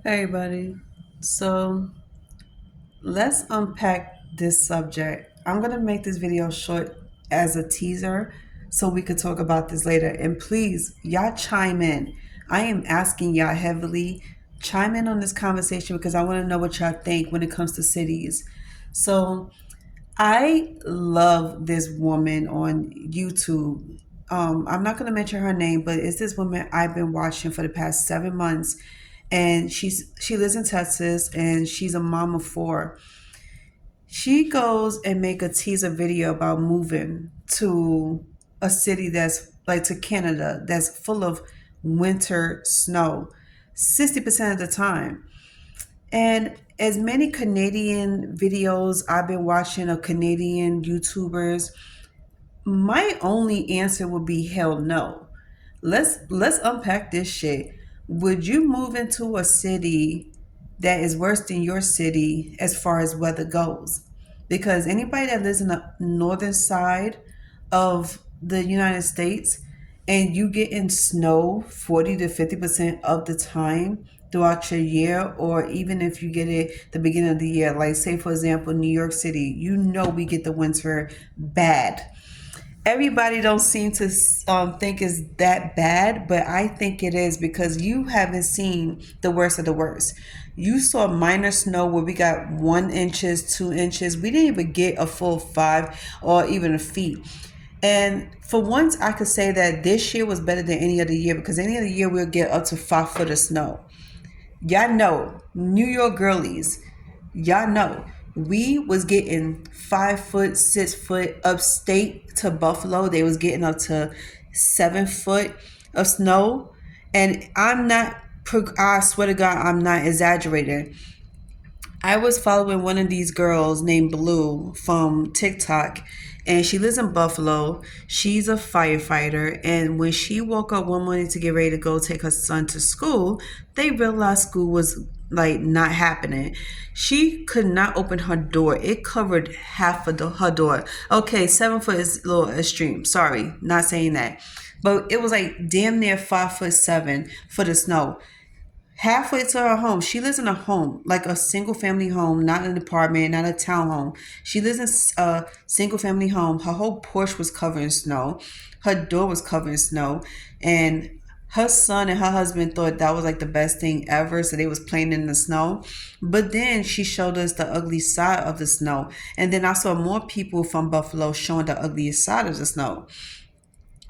Hey, buddy. So let's unpack this subject. I'm going to make this video short as a teaser so we could talk about this later. And please, y'all chime in. I am asking y'all heavily, chime in on this conversation because I want to know what y'all think when it comes to cities. So I love this woman on YouTube. I'm not going to mention her name, but it's this woman I've been watching for the past 7 months, and she lives in Texas, and she's a mom of four. She goes and make a teaser video about moving to a city that's like to Canada that's full of winter snow, 60% of the time. And as many Canadian videos I've been watching of Canadian YouTubers, my only answer would be hell no. Let's unpack this shit. Would you move into a city that is worse than your city as far as weather goes? Because anybody that lives in the northern side of the United States and you get in snow 40 to 50% of the time throughout your year, or even if you get it the beginning of the year, like say for example New York City, you know we get the winter bad. Everybody don't seem to think it's that bad, but I think it is because you haven't seen the worst of the worst. You saw minor snow where we got 1 inches, 2 inches. We didn't even get a full five or even a feet. And for once, I could say that this year was better than any other year because any other year we'll get up to 5 foot of snow. Y'all know, New York girlies, y'all know, we was getting 5 foot, 6 foot upstate to Buffalo. They was getting up to 7 foot of snow. And I swear to God, I'm not exaggerating. I was following one of these girls named Blue from TikTok, and she lives in Buffalo. She's a firefighter, and when she woke up one morning to get ready to go take her son to school, they realized school was like not happening. She could not open her door. It covered half of her door. Okay, 7 foot is a little extreme. Sorry, not saying that. But it was like damn near 5 foot 7 for the snow halfway to her home. She lives in a home, like a single family home, not an apartment, not a townhome. She lives in a single family home. Her whole porch was covered in snow. Her door was covered in snow. And her son and her husband thought that was like the best thing ever. So they was playing in the snow. But then she showed us the ugly side of the snow. And then I saw more people from Buffalo showing the ugliest side of the snow.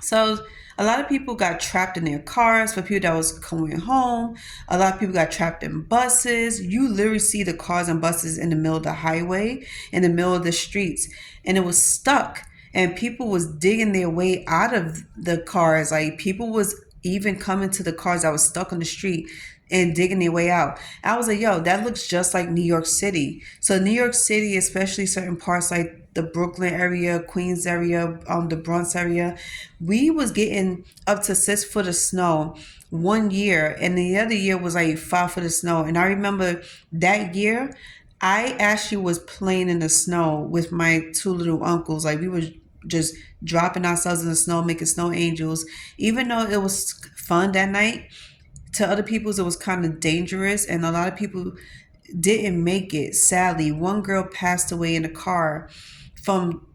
So a lot of people got trapped in their cars for people that was coming home. A lot of people got trapped in buses. You literally see the cars and buses in the middle of the highway, in the middle of the streets, and it was stuck. And people was digging their way out of the cars. Like people was even coming to the cars that was stuck on the street and digging their way out. I was like, yo, that looks just like New York City. So New York City, especially certain parts like the Brooklyn area, Queens area, the Bronx area, we was getting up to 6 foot of snow one year, and the other year was like 5 foot of snow. And I remember that year, I actually was playing in the snow with my two little uncles. Like we was just dropping ourselves in the snow, making snow angels. Even though it was fun that night, to other people it was kind of dangerous, and a lot of people didn't make it. Sadly, one girl passed away in a car from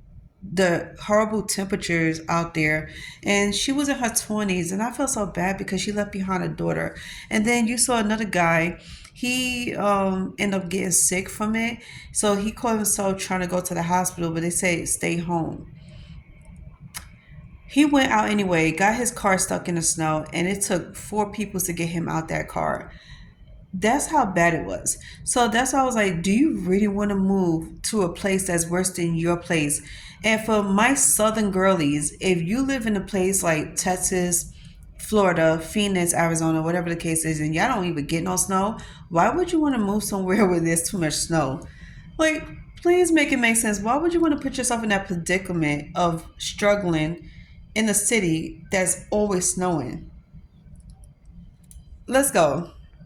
the horrible temperatures out there, and she was in her 20s, and I felt so bad because she left behind a daughter. And then you saw another guy, he ended up getting sick from it, so he called himself trying to go to the hospital, but they say stay home. He went out anyway, got his car stuck in the snow, and it took four people to get him out that car. That's how bad it was. So that's why I was like, do you really want to move to a place that's worse than your place? And for my southern girlies, if you live in a place like Texas, Florida, Phoenix, Arizona, whatever the case is, and y'all don't even get no snow, why would you want to move somewhere where there's too much snow? Like, please make it make sense. Why would you want to put yourself in that predicament of struggling in a city that's always snowing? Let's go.